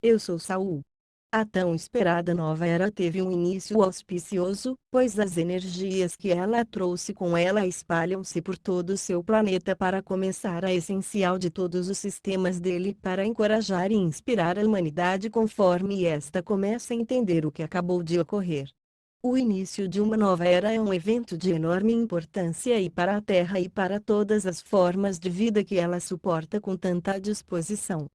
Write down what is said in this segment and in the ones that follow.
Eu sou Saul. A tão esperada nova era teve um início auspicioso, pois as energias que ela trouxe com ela espalham-se por todo o seu planeta para começar a essencial de todos os sistemas dele para encorajar e inspirar a humanidade conforme esta começa a entender o que acabou de ocorrer. O início de uma nova era é um evento de enorme importância e para a Terra e para todas as formas de vida que ela suporta com tanta disposição.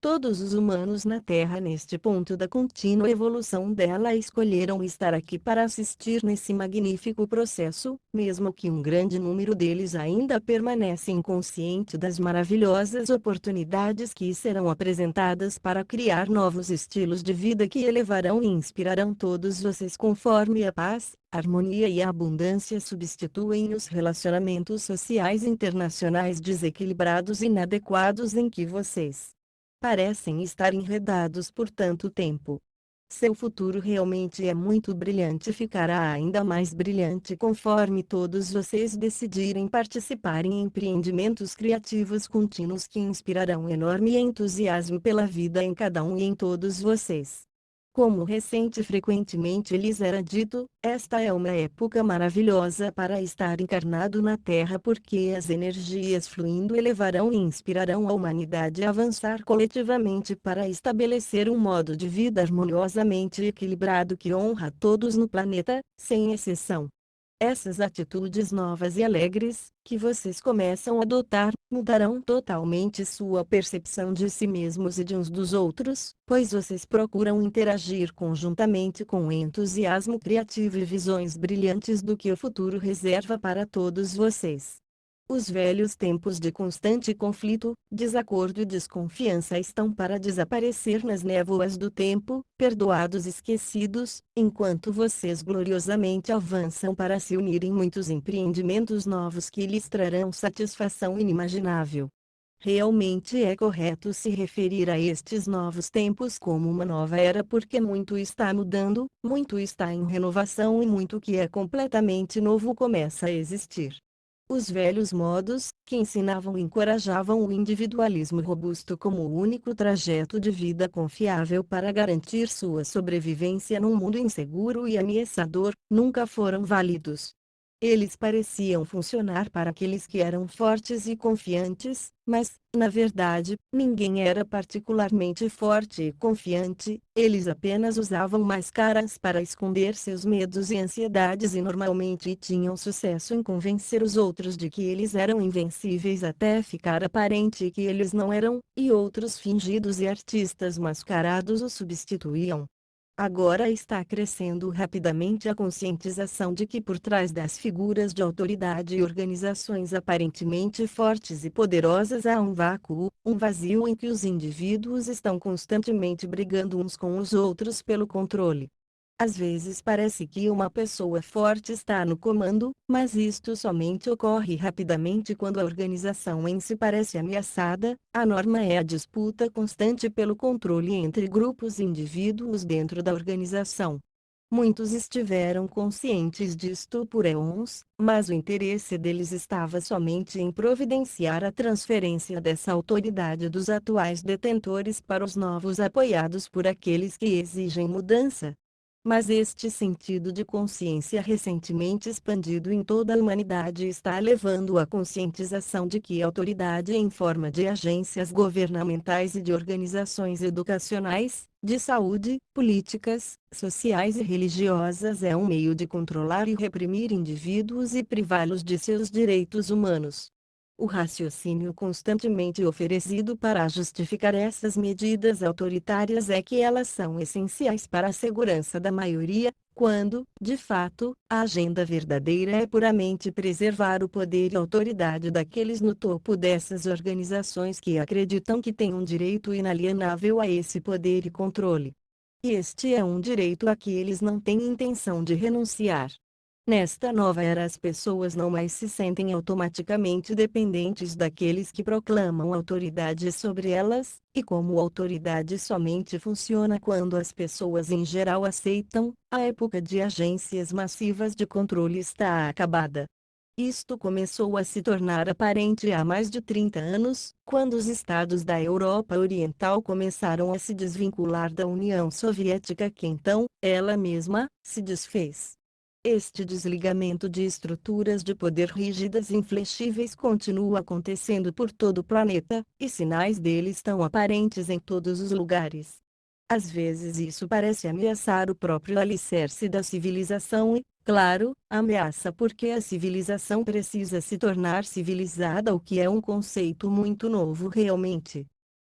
Todos os humanos na Terra neste ponto da contínua evolução dela escolheram estar aqui para assistir nesse magnífico processo, mesmo que um grande número deles ainda permanece inconsciente das maravilhosas oportunidades que serão apresentadas para criar novos estilos de vida que elevarão e inspirarão todos vocês conforme a paz, harmonia e a abundância substituem os relacionamentos sociais internacionais desequilibrados e inadequados em que vocês parecem estar enredados por tanto tempo. Seu futuro realmente é muito brilhante e ficará ainda mais brilhante conforme todos vocês decidirem participar em empreendimentos criativos contínuos que inspirarão enorme entusiasmo pela vida em cada um e em todos vocês. Como recente frequentemente lhes era dito, esta é uma época maravilhosa para estar encarnado na Terra porque as energias fluindo elevarão e inspirarão a humanidade a avançar coletivamente para estabelecer um modo de vida harmoniosamente equilibrado que honra todos no planeta, sem exceção. Essas atitudes novas e alegres, que vocês começam a adotar, mudarão totalmente sua percepção de si mesmos e de uns dos outros, pois vocês procuram interagir conjuntamente com entusiasmo criativo e visões brilhantes do que o futuro reserva para todos vocês. Os velhos tempos de constante conflito, desacordo e desconfiança estão para desaparecer nas névoas do tempo, perdoados e esquecidos, enquanto vocês gloriosamente avançam para se unir em muitos empreendimentos novos que lhes trarão satisfação inimaginável. Realmente é correto se referir a estes novos tempos como uma nova era porque muito está mudando, muito está em renovação e muito que é completamente novo começa a existir. Os velhos modos, que ensinavam e encorajavam o individualismo robusto como o único trajeto de vida confiável para garantir sua sobrevivência num mundo inseguro e ameaçador, nunca foram válidos. Eles pareciam funcionar para aqueles que eram fortes e confiantes, mas, na verdade, ninguém era particularmente forte e confiante, eles apenas usavam máscaras para esconder seus medos e ansiedades e normalmente tinham sucesso em convencer os outros de que eles eram invencíveis até ficar aparente que eles não eram, e outros fingidos e artistas mascarados os substituíam. Agora está crescendo rapidamente a conscientização de que por trás das figuras de autoridade e organizações aparentemente fortes e poderosas há um vácuo, um vazio em que os indivíduos estão constantemente brigando uns com os outros pelo controle. Às vezes parece que uma pessoa forte está no comando, mas isto somente ocorre rapidamente quando a organização em si parece ameaçada. A norma é a disputa constante pelo controle entre grupos e indivíduos dentro da organização. Muitos estiveram conscientes disto por éons, mas o interesse deles estava somente em providenciar a transferência dessa autoridade dos atuais detentores para os novos apoiados por aqueles que exigem mudança. Mas este sentido de consciência recentemente expandido em toda a humanidade está levando à conscientização de que a autoridade em forma de agências governamentais e de organizações educacionais, de saúde, políticas, sociais e religiosas é um meio de controlar e reprimir indivíduos e privá-los de seus direitos humanos. O raciocínio constantemente oferecido para justificar essas medidas autoritárias é que elas são essenciais para a segurança da maioria, quando, de fato, a agenda verdadeira é puramente preservar o poder e autoridade daqueles no topo dessas organizações que acreditam que têm um direito inalienável a esse poder e controle. E este é um direito a que eles não têm intenção de renunciar. Nesta nova era as pessoas não mais se sentem automaticamente dependentes daqueles que proclamam autoridade sobre elas, e como autoridade somente funciona quando as pessoas em geral aceitam, a época de agências massivas de controle está acabada. Isto começou a se tornar aparente há mais de 30 anos, quando os estados da Europa Oriental começaram a se desvincular da União Soviética que então, ela mesma, se desfez. Este desligamento de estruturas de poder rígidas e inflexíveis continua acontecendo por todo o planeta, e sinais dele estão aparentes em todos os lugares. Às vezes isso parece ameaçar o próprio alicerce da civilização e, claro, ameaça porque a civilização precisa se tornar civilizada, o que é um conceito muito novo realmente.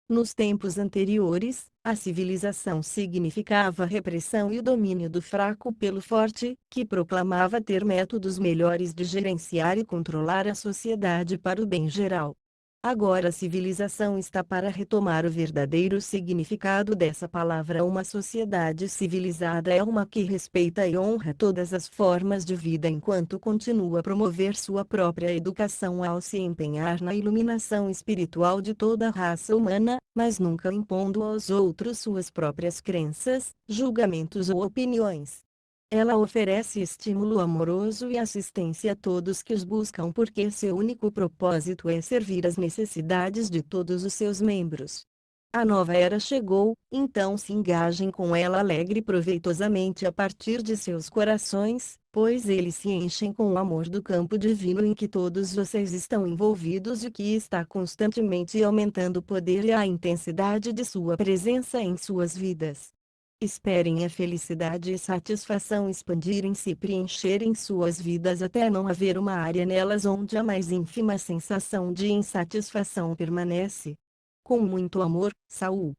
Nos tempos anteriores, a civilização significava a repressão e o domínio do fraco pelo forte, que proclamava ter métodos melhores de gerenciar e controlar a sociedade para o bem geral. Agora a civilização está para retomar o verdadeiro significado dessa palavra. Uma sociedade civilizada é uma que respeita e honra todas as formas de vida enquanto continua a promover sua própria educação ao se empenhar na iluminação espiritual de toda a raça humana, mas nunca impondo aos outros suas próprias crenças, julgamentos ou opiniões. Ela oferece estímulo amoroso e assistência a todos que os buscam porque seu único propósito é servir às necessidades de todos os seus membros. A nova era chegou, então se engajem com ela alegre e proveitosamente a partir de seus corações, pois eles se enchem com o amor do campo divino em que todos vocês estão envolvidos e que está constantemente aumentando o poder e a intensidade de sua presença em suas vidas. Esperem a felicidade e satisfação expandirem-se e preencherem suas vidas até não haver uma área nelas onde a mais ínfima sensação de insatisfação permanece. Com muito amor, Saul.